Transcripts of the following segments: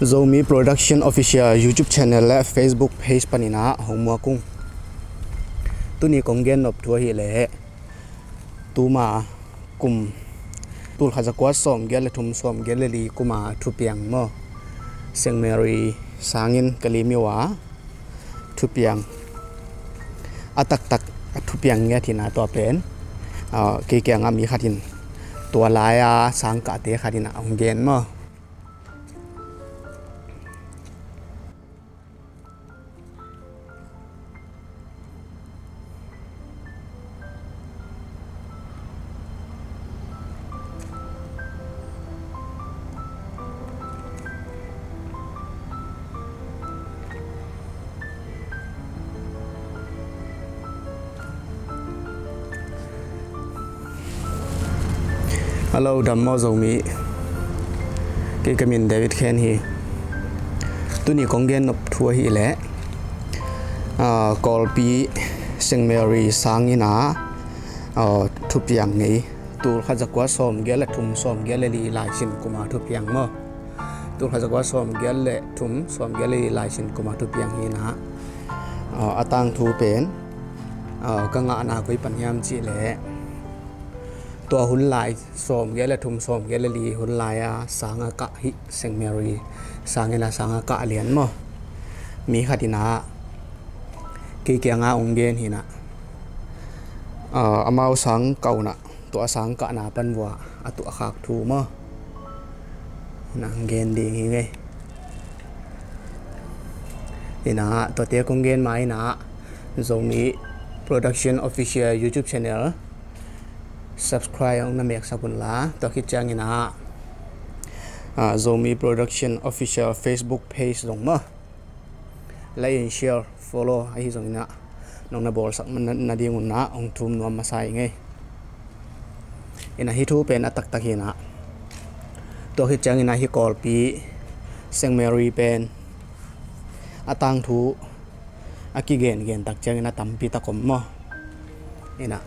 Zomi Production Official YouTube channelและ Facebook page ปนินะหงมัวกุ้งตุนี้กงเกนนบทัวร์ฮีเล่ตูมากุมตูขจักวัดสมเกลทุ่มสมเกลลีกุมาทุเปียงมอเซงเมรีสางินกะลีมิวาทุเปียงอตักตักทุเปียงเงี้ยที่นาตัวเป็นเกี่ยงมีขัดินตัวลายสังกะเตะขัดินหงเกนมอฮัลโหลดัมมอซมีเกี่ยมินเดวิดเคนฮีตุนี้กงเกนนบทัวร์ฮีเล่กอลปีเซงเมรีสังอินาทุบยังไงตูขจักวัดสมเกลทุ่มสมเกลลีลายสินกุมาทุบยังมอตูขจักวัดสมเกลทุ่มสมเกลลีลายสินกุมาทุบยังฮีนะตังทูเป็นกังอานาคุยปัญญามจีเล่ตัวหุ่นลายสมเกลทุ่มสมเกลลีหุ่นลายสังกะฮิเซงเมรีสังเกลสังกะเลียนมอมีขัดินาเกี่ยงองเกนหินะอามาสังเก่านะตัวสังกะนาปันวัวตัวขากทูมอนังเกนดีงี้ไงนี่นะตัวเตี้ยกงเกนไม้นะZomi Production Official YouTube Channel subscribe องน้ำเมียกสักุลละตัวคิดจังนี่นะZomi Production Official Facebook page ลงมาไลค์ share follow ให้ที่ตรงนี้นะน้องนาบอลสักมันนาดีงุนนะองทุ่มนวมมาใส่ไงอินะฮิทูเป็นอัตักหินะตัวคิดจังอินะฮิกอลปีเซงเมรีเป็นตังทูอากิเกนตักจังอินะตัมปีตะกมมออินะ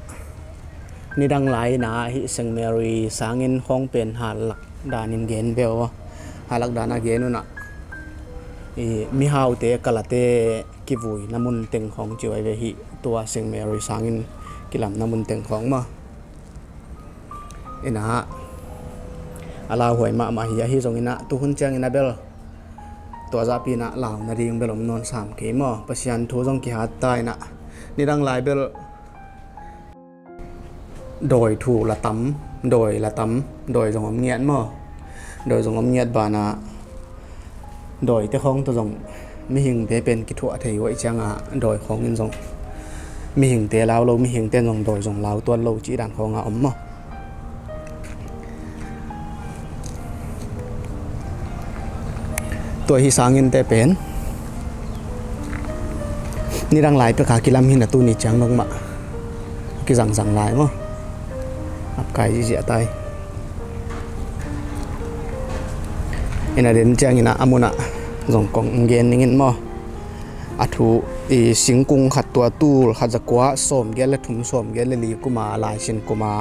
นี่ดังหลายนะฮิเซงเมรีสางินของเป็นหาลักดานินเกนเบลหาลักดานาเกนุนะมีฮาวเตะกะละเตะกิวุยน้ำมันเต็งของจิ๋วไอเวหิตัวเซงเมรีสางินกิลำน้ำมันเต็งของมาอินะอาลาหวยมาหิยาฮิตรงอินะตุหุ่นเจียงอินะเบลตัวซาปีนะลาวนาดีงเบลนอนสามเขมอปัศยันทูตรงกิฮัตตายนะนี่ดังหลายเบลโดยถูละตั้มโดยละตั้มโดยจงอมเงียดมอโดยจงอมเงียดบานะโดยแต่ของตัวจงมีหิงเตเป็นกิถั่วไทยไว้จังโดยของอินจงมีหิงเตลาวเรามีหิงเตจงโดยจงลาวตัวเราจีด่านของอมมอตัวฮิสางินเตเป็นนี่ดังหลายประกาศกิลำหินตัวนี้จังลงมากิสั่งหลายมั้งอับไก่จีเสียตายอินาเดนจังอินาอามุนะจงกงเกนนิงินมั้งอัฐุสิงกุงขัดตัวตู้ขัดจักวะสมเกลและถุงสมเกลลีกุมาลายชินกุมา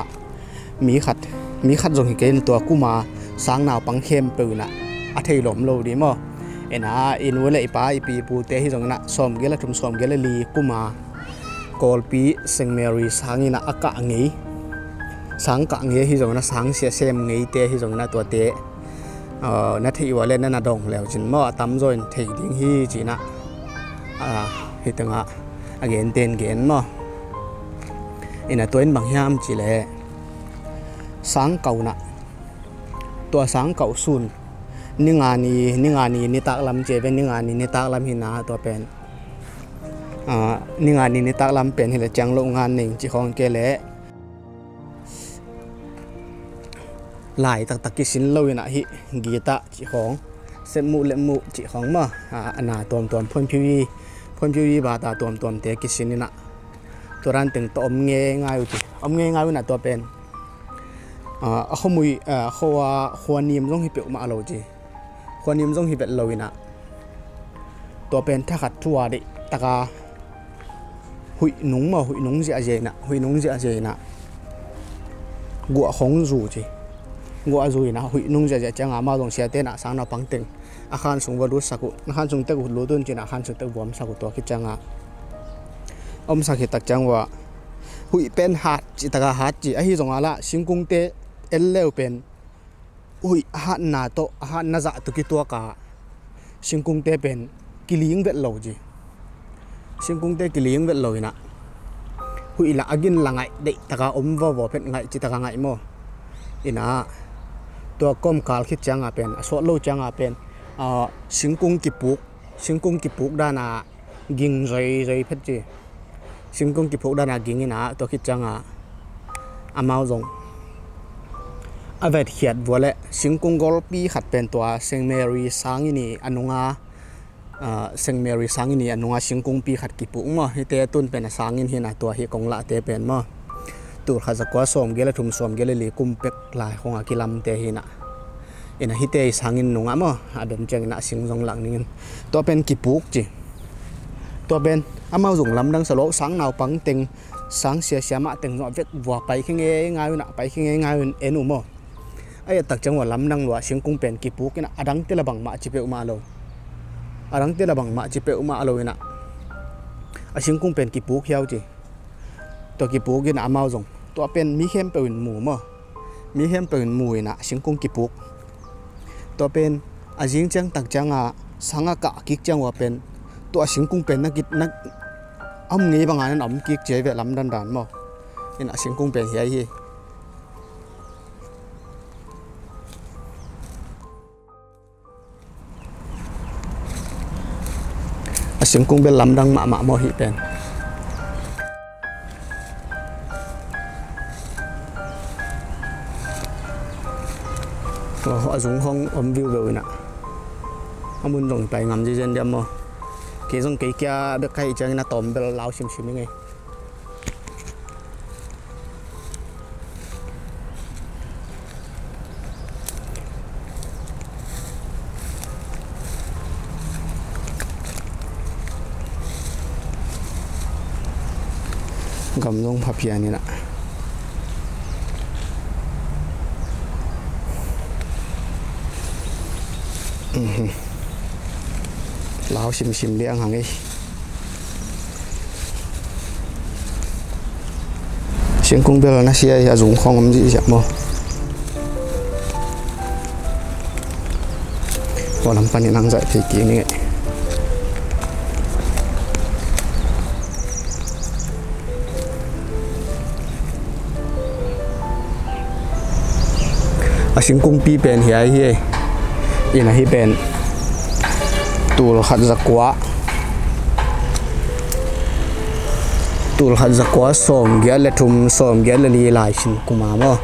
มีขัดจงเกนตัวกุมาสางนาวปังเข้มปืนอัฐิหลมโลดีมั้งอินวัวเลยป้าปีปูเตะที่จงนะสมเกลและถุงสมเกลลีกุมากอลปีเซงเมรีสางอินะอากาศงี้สังกะเงี้ยที่จงนะสังเสียเซมงี้เตะที่จงนะตัวเตะนัทที่ว่าเล่นนั่นน่ะดองแล้วจินมั่วตั้มจอยถี่ดิ้งฮีจีนะที่ตั้งเกนเต้นเกนมั่วอินะตัวเองบางยามจีเล่สังเก่านะตัวสังเก่าซุนนิงานีนิตากลำเจเป็นนิงานีนิตากลำหินาตัวเป็นนิงานีนิตากลำเป็นเห็นจังโรงงานหนึ่งจีของเกเล่หลายตักกิสินเลวินะฮิกีตาจีของเซมุเลมุจีของมาอันน่ะตัวพ่นผิวยีบาตาตัวเตะกิสินนี่นะตัวรันตึงตัวอมเงยง่ายอุอมเงยง่ายนะตัวเป็นเขามุยเขาว่าหัวนิ่มต้องฮิเปอมาเราจีหัวนิ่มต้องฮิเปเลวินะตัวเป็นถ้าขัดทัวดิตะกาหุยนุ่งเสียเจนะหุยนุ่งเสียเจนะกัวของจูจี ngua zui na hui nung ja ja changa ma dong sia te na sang na pangteng a khan sung wa du saku na khan sung te gu lu dun china khan sung te buam saku to ki changa om sakhi tak changwa hui pen hat chi taka hat chi a hi zong ala singkung te el leu pen hui hat na to hat na za tu ki to ka singkung te pen kiling vet lo ji singkung te kiling vet lo ina hui la agin langai de taka om wo pen ngai chi taka ngai mo ina to kom kal khit changa pen so lo changa pen singkung ki puk dana ging rei rei phet chi singkung ki puk dana ging ina to khit changa amao zong avet hiat vole singkung gol pi khat pen to Saint Mary sangini anunga Saint Mary sangini anunga singkung pi khat ki puk mo hite tun pen sangin hina to hi kongla te pen mo tur khaza kwa som gele thum som gele li kumpek lai khonga kilam te hina ina hite sangin nunga mo adon cheng na sing jong lang ning to pen ki puk chi to ben amao zung lam dang salo sang naw pang teng sang sia sia ma teng no vet wa pai khinge ngai na pai khinge ngai enu mo ai tak chang wa lam dang wa singkung pen ki puk ina adang te la bang ma chi pe ma lo adang te la bang ma chi pe ma lo ina a singkung pen ki puk hiao chi to ki puk ina amao zung to pen mi khem pe mu mo mi hem pe mu ina singkung ki puk to pen ajing chang tak changa sanga ka kik chang wa pen to singkung pen na kit na am ngi bang an am kik che ve lam dan dan mo ina singkung pen hi hi singkung bel lam dang ma mo hi pen họ dùng không ôm view rồi nè ông muốn dùng tay ngắm gì trên đêm mà cái giống cái kia được hay chơi na tôm bel lao xìm xìm như này cầm giống hấp dẫn như nè lao xìm xìm liang hàng ấy xin cũng biết là nó sẽ dùng không làm gì mà có làm phần năng dạy thì kỹ này xin cũng pi pen hi ai hi ina hi pen tul khat zakwa som gel le thum som gel le li lai sin kuma mo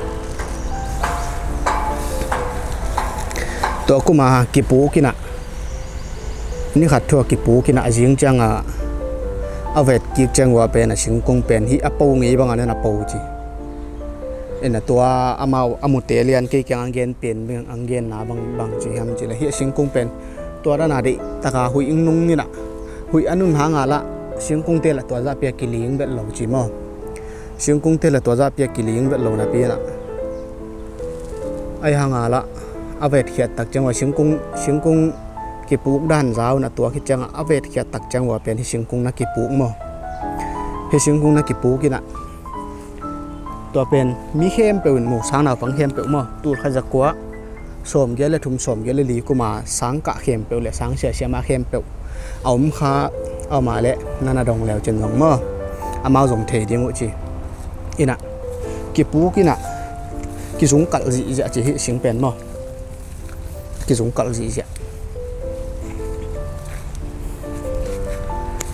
to kuma ki pu kina ni khat tho ki pu kina jing changa avet ki changwa pen a singkung pen hi apo ngi bang an na po chi ena tua amau amutelian ke kyang angen pen beng angen na bang chi ham chi la hi singkung pen tua ra na de taka hui ing nung ni na hui anun hanga la singkung te la tua za pia kiling bet lo chi mo singkung te la tua za pia kiling bet lo na pi na ai hanga la avet khiat tak changwa singkung ki puk dan zau na tua khi chang avet khiat tak changwa pen hi singkung na ki puk mo hi singkung na ki puk ki naตัวเป็นมีเข้มเป็นหมูสังนาฟังเข้มเป็นมั้งตูดขจักกัวสมเกลือทุ่มสมเกลือลีกูมาสังกะเข้มเป็นเลยสังเสียมาเข้มเป็นเอามค้าเอามาเลยนั่นน่ะดองแล้วจนลงมั้งอามาส่งเทดีมั้งจีอินะกิปูกินะกิสุงกัดจีจะจีหิสิงเป็นมั้งกิสุงกัดจีจะ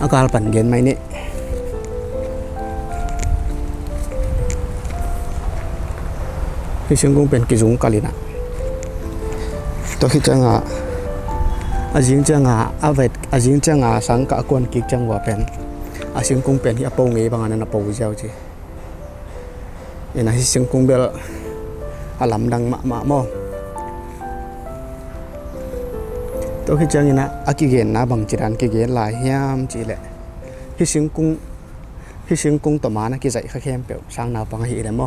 อาการปั่นเย็นไหมเนี่ยที่เชียงกงเป็นกิจงกาลินะตัวคิดจังอาจิงจังอาเวทอาจิงจังสังกะกวนกิจจังว่าเป็นอาเชียงกงเป็นที่อปงเอบางอันนั้นอปงเจ้าจีเอ็นที่เชียงกงเบลอาลำดังมาโมตัวคิดจังนะอากิเกนนะบางจีรันกิเกนหลายยามจีแหละที่เชียงกงต่อมานะกิจใจข้าเข้มเปล่าสร้างนาปังหีเลยโม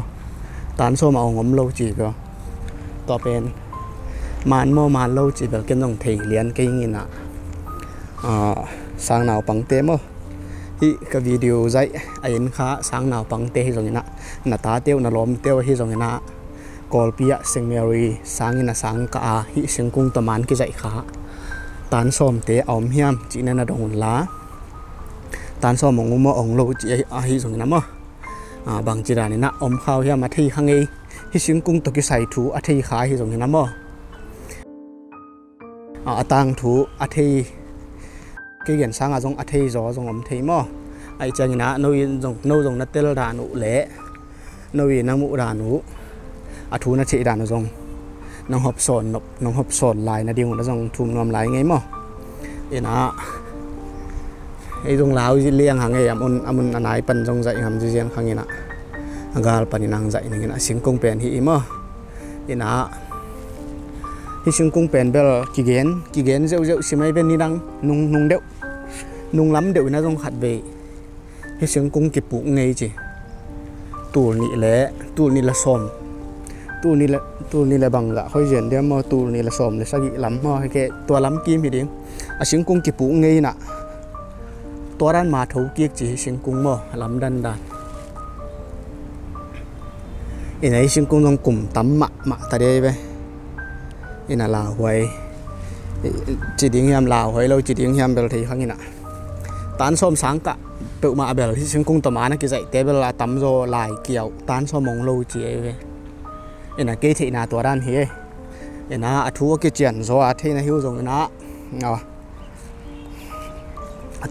ตานโซมาเอางมโลจีก็ต ต่อเป็นมันโมมันโลจีเบลกันต้องเทียเลียนกันยิงนะsáng nào bằng té mơ hi cái video dạy ảnh khá sáng nào bằng té hi rồi nè ta tiêu nè lom tiêu hi rồi nè Colpia Saint Mary sáng na sáng cả hi sinh cung tâm an cái dạy khá tán xóm té ống hiam chỉ nên là đồng lá tán xóm mong mơ ống lâu chỉ hi rồi nè mơ bằng chỉ là nè ống khao hiam mà thi hăng ấy hi sinh cung tôi cái sai thú thi khá hi rồi nè mơ tang thú thi cái hiện sáng giống thi gió giống ấm thấy mò ai chẳng nã nôi giống nó tên là đàn nụ lẽ nôi năng mũ đàn nụ thú nó chị đàn nó giống nó hộp sồn lại là điều nó giống thùng nằm lại ngay mò thì nó ấy giống láo gì liang hàng ngày amun anh ấy pan giống dậy hàm gì riêng hàng ngày nè gal pan năng dậy này nè sinh công bền hi mò thì nó hi sinh cung bền bel kỳ gen rêu xí mấy bên đi đăng nung đệu nung lắm đệu nó trong hạt về hi sinh cung kịp bụng ngay chỉ tù nị là sòm tù nị là bằng gạ khơi diện đem mà tù nị là sòm để sao bị lắm mà cái tua lắm kim thì đến sinh cung kịp bụng ngay nè tua đan mà thấu kia chỉ sinh cung mà lắm đan cái này sinh cung trong cùng tắm mạ tại đây vậy ini là Lào Huế chỉ tiếng hiam Lào Huế lâu chỉ tiếng hiam bel thì khang ina tán xóm sáng cả tự mà bel thì sinh cung tầm án cái dạy té bel là tắm rồi lại kiểu tán xóm mong lâu chỉ ấy ina cái thị nào tua đan hi ina thua cái chuyện rồi thế này hiểu rồi nó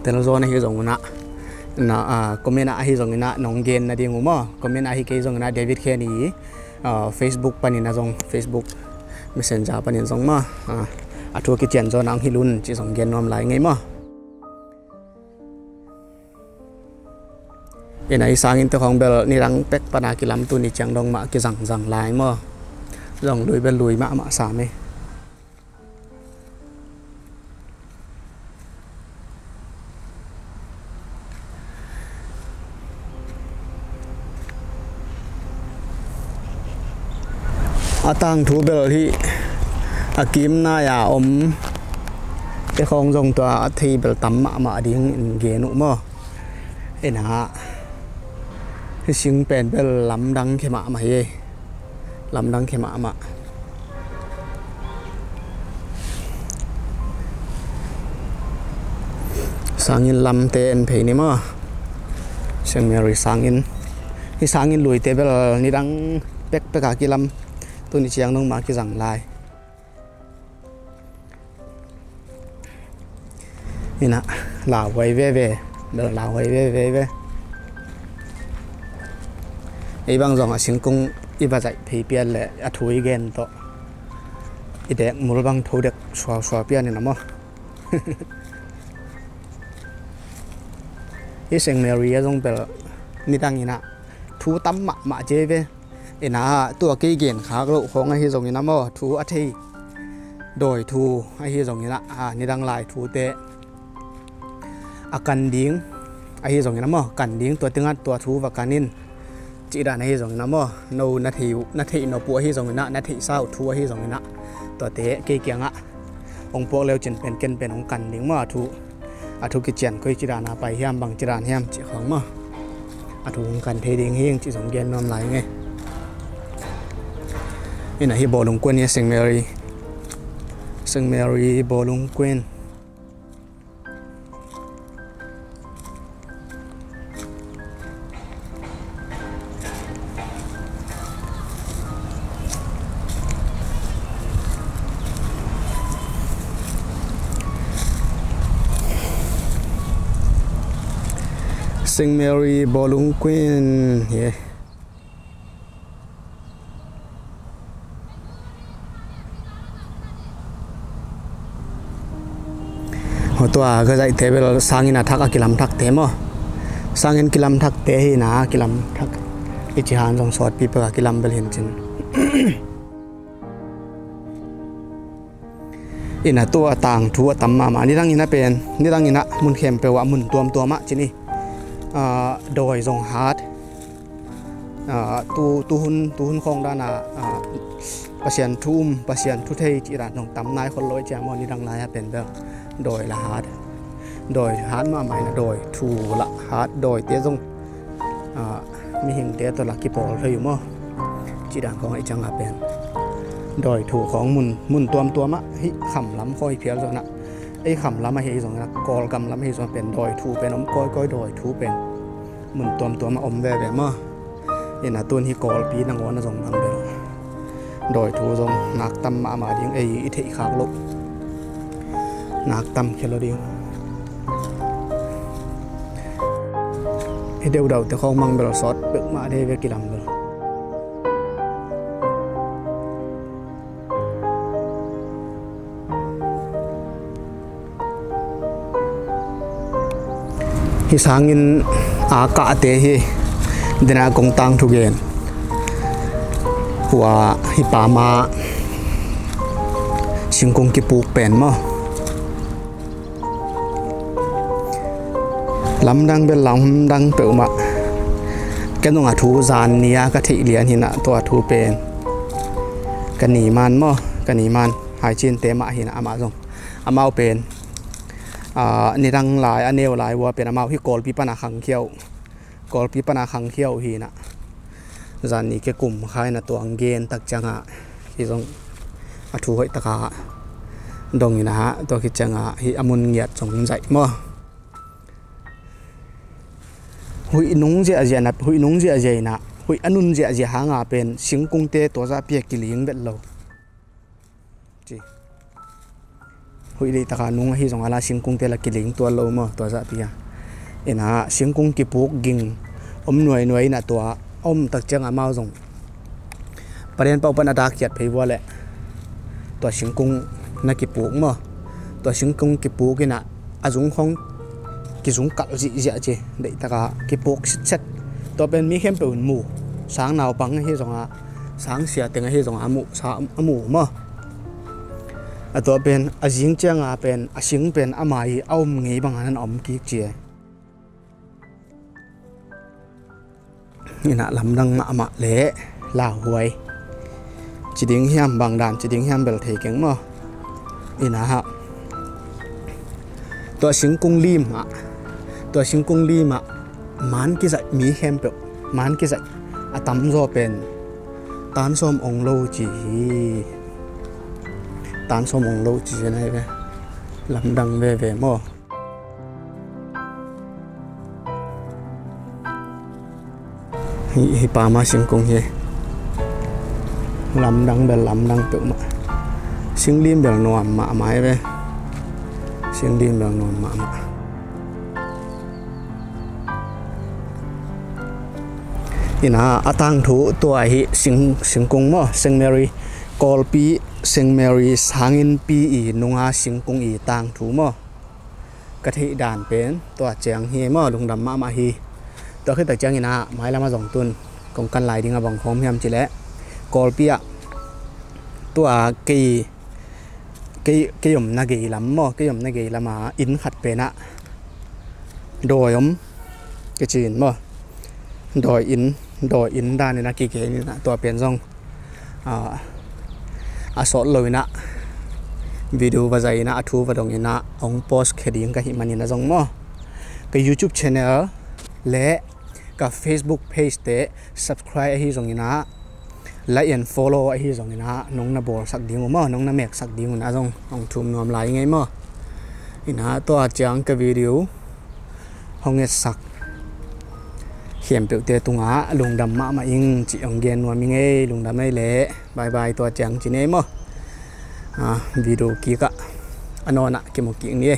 tên rồi này hiểu rồi nó comment hi rồi nó nong gen là tiếng mà comment hi cái rồi nó David Kenny Facebook panin là rồi Facebook Messenger panin giống mà thua cái chuyện do nang hilun chỉ giống gen nom lại ngay mà cái này sang in tới không bel ni đang pek pada cái lắm tu ni chẳng đông mà cái rằng lại mà dòng lùi bên lùi mạ sàm ấy tăng thú bel thì kiếm na ya cái không dùng tòa thì bel tắm mạ đi ghé nụ mơ ê nà cái sinh bền bel lắm đăng cái mạ mày lắm đăng cái mạ sang in lắm tên phải nè mơ Saint Mary sang in lùi tên bel ni đăng pek cả cái lắm tôi đi chiang nông mà cái rằng lạiนี่นะลาวไว้เว่เดี๋ยวลาวไว้เว่ไอ้บางอย่างสิงคงอีบาใจผีเปลี่ยนเลยถุยเกนต่ออีเด็กมูลบางถุยเด็กชัวเปลี่ยนนี่นะมั้งไอ้เซงเมรีต้องเป็นนี่ตั้งนี่นะถุยตั้มหมาเจเว่ไอ้นะตัวกี้เกนขาโลกของไอ้ที่ตรงนี้นะมั้งถุยอัฐิโดยถุยไอ้ที่ตรงนี้นะนี่ตั้งลายถุยเตะกันดิ้งไอ้ที่ตรงนี้นะมั้งกันดิ้งตัวตึงอัดตัวถุยvàกันนินจีด่านไอ้ที่ตรงนี้นะมั้งโนนาทีโนปัวที่ตรงนี้นะนาทีเศร้าถุยที่ตรงนี้นะตัวเตะเกี่ยงองพวกเร็วจนเป็นองกันดิ้งมั้งถุยกิจเจนก็จีด่านไปเฮียมบางจีด่านเฮียมจีของมั้งถุยองกันเทดิ้งเฮียงจีสงเกนนอมไหลไงนี่นะที่บ่อลงกวนเนี่ยเซงเมรีบ่อลงกวนSaint Mary Ballroom Queen yeah. ตัวก็จะเทเวลสร้างอินาทักกิลัมทักเทมสร้างอินกิลัมทักเทหินากิลัมทักอิจิฮานส่งสอดปีเปกิลัมเบลเห็นจินอินาตัวต่างทัวตัมมานี่ตั้งอินาเป็นนี่ตั้งอินามุนเข้มเปว่ามุนตัวมะจินี่โดยทรงฮาร์ดตูหุนคงด้าน pasien thum pasien thu thei chỉ ran nong tam nai khol loi cha mo ni dang lai pen bel doi la hat doi hat ma mai na doi thu la hat doi te jong mi hình te to la ki pol thei mo chỉ đàn con ai chẳng là bền đòi thủของมุนตัวมะฮิขำล้ำค่อยเพี้ยแล้วนะไอ้ขำล้ำมาเฮียสองนะกอลกำล้ำเฮียสองเป็นดอยถูเป็นอมก้อยดอยถูเป็นมุนตัวมาอมแบบมั้งนี่นะตัวที่กอลปีนังวันนะสองทำเบลดอยถูสองนักตั้มมาดิ้งไอ้อิทธิขากลบนักตั้มเคลดิ้งไอ้เดียวแต่ของมังเบลซอสเบิกมาได้เวกิลัมเบลฮิสางินอากาเตฮีเดนากงตังทุเกนหัวฮิปามาชิงกงกิปูกเป็นมั้งลำดังเป็นลำดังเปิลมาแกต้องอาทูจานเนียกะทิเลียนหินะตัวทูเป็นกันหนีมันมั้งกันหนีมันหายจีนเตมะหินะอามาส่งอามาเป็นนี่ดังหลายอันเนวหลายวัวเป็นอามาที่กอลปีปนาขังเขี้ยวกอลปีปนาขังเขี้ยวฮีนะจานนี้แกกลุ่มใครนะตัวอังเกนตักจังอ่ะที่ต้องอาทูให้ตะกาดงอยู่นะฮะตัวคิดจังอ่ะที่อมุนเงียดสงใจมั้งหุยนุ่งเจียนะหุยนุ่งเจียนะหุยอนุนเจียหางาเป็นสิงกุงเตตัวจะเปียกกิลิงเบ็ดเราจีหุยดีตะการนุ่งที่สองอะไรสิงกุงเตละกิลิงตัวเรามั้งตัวจะเปียเอ็นะสิงกุงกิปุกกิงอมหน่วยนะตัวอมตักจังอามาส่งประเด็นเป่าปนดาเกียดไปวัวแหละตัวสิงกุงนักกิปุกมั้งตัวสิงกุงกิปุกินะอาจุงของกิจุงกัดจีเจเด็กตะกากิปุกเซ็ตตัวเป็นมีเข้มเป็นหมูสางหนาวปังให้สองอ่ะสางเสียเต็งให้สองอ่ะหมูสางหมูมั้งตัวเป็นอาจิงเจียงอ่ะเป็นอาชิงเป็นอาไม้เอาเงี้ยบางอันนั้นอมกิเจนี่นะลำดังมาเละลาหวยจีดิ้งเฮียมบางด่านจีดิ้งเฮียมเบลเทเก่งมั้งนี่นะฮะตัวสิงกุงลีมอ่ะตัวสิงกุงลีมอ่ะมันกิจมีเข้มเปล่ามันกิจอะตั้มโซเป็นตานส้มองโลจีตานส้มองโลจีอะไรไปลำดังเว่ๆมั้งฮิปามาสิงกุงเฮลำดังเบลลำดังเปล่ามาสิงลีมเบลนวมมาไม้ไปเสียงดีแบบนอนมานี่นะอาตังถูตัวไอ้สิงกุงมั้งเซงเมรีกอลปีเซงเมรีสางอินปีอีนุงอาสิงกุงอีตังถูมั้งกะทิด่านเป็นตัวเจียงเฮมั้งลุงดำมาฮีตัวขึ้นแต่เจียงนี่นะไม้ละมา2 ตุนกงกันไหลดิ้งอ่ะบังคอมเฮียมจีแหละกอลปีอะตัวcái yểm na gầy lắm mà cái yểm na gầy là mà in khát về nè đòi cái chuyện mà đòi in đa này là kỳ này nèตัวเปลี่ยนซองสอนเลยนะวิดีโอว่าใจนะทูว่าตรงนี้นะองโพสแค่ดิ้งกับหิมันนี่นะซองมั้งกับ YouTube Channel และกับ Facebook Page เตะ Subscribe ให้ซองนี้นะและยัน follow ไอ้ที่สองนี่นะน้องนาบอลสักดิ้งมั้งน้องนาแม็กสักดิ้งนะจงน้องทุ่มนวมไหลไงมั้งนี่นะตัวจังกับวิดีโอห้องเงสักเขียนเปลี่ยนเตะตุงอ่ะลุงดำมาอิงจีองเกนนวมมิงเอ้ลุงดำไม่เละบายตัวจังจีเน่มั้งวิดีโอกี้ก็อันนั้นนะเกี่ยวกับกี้นี่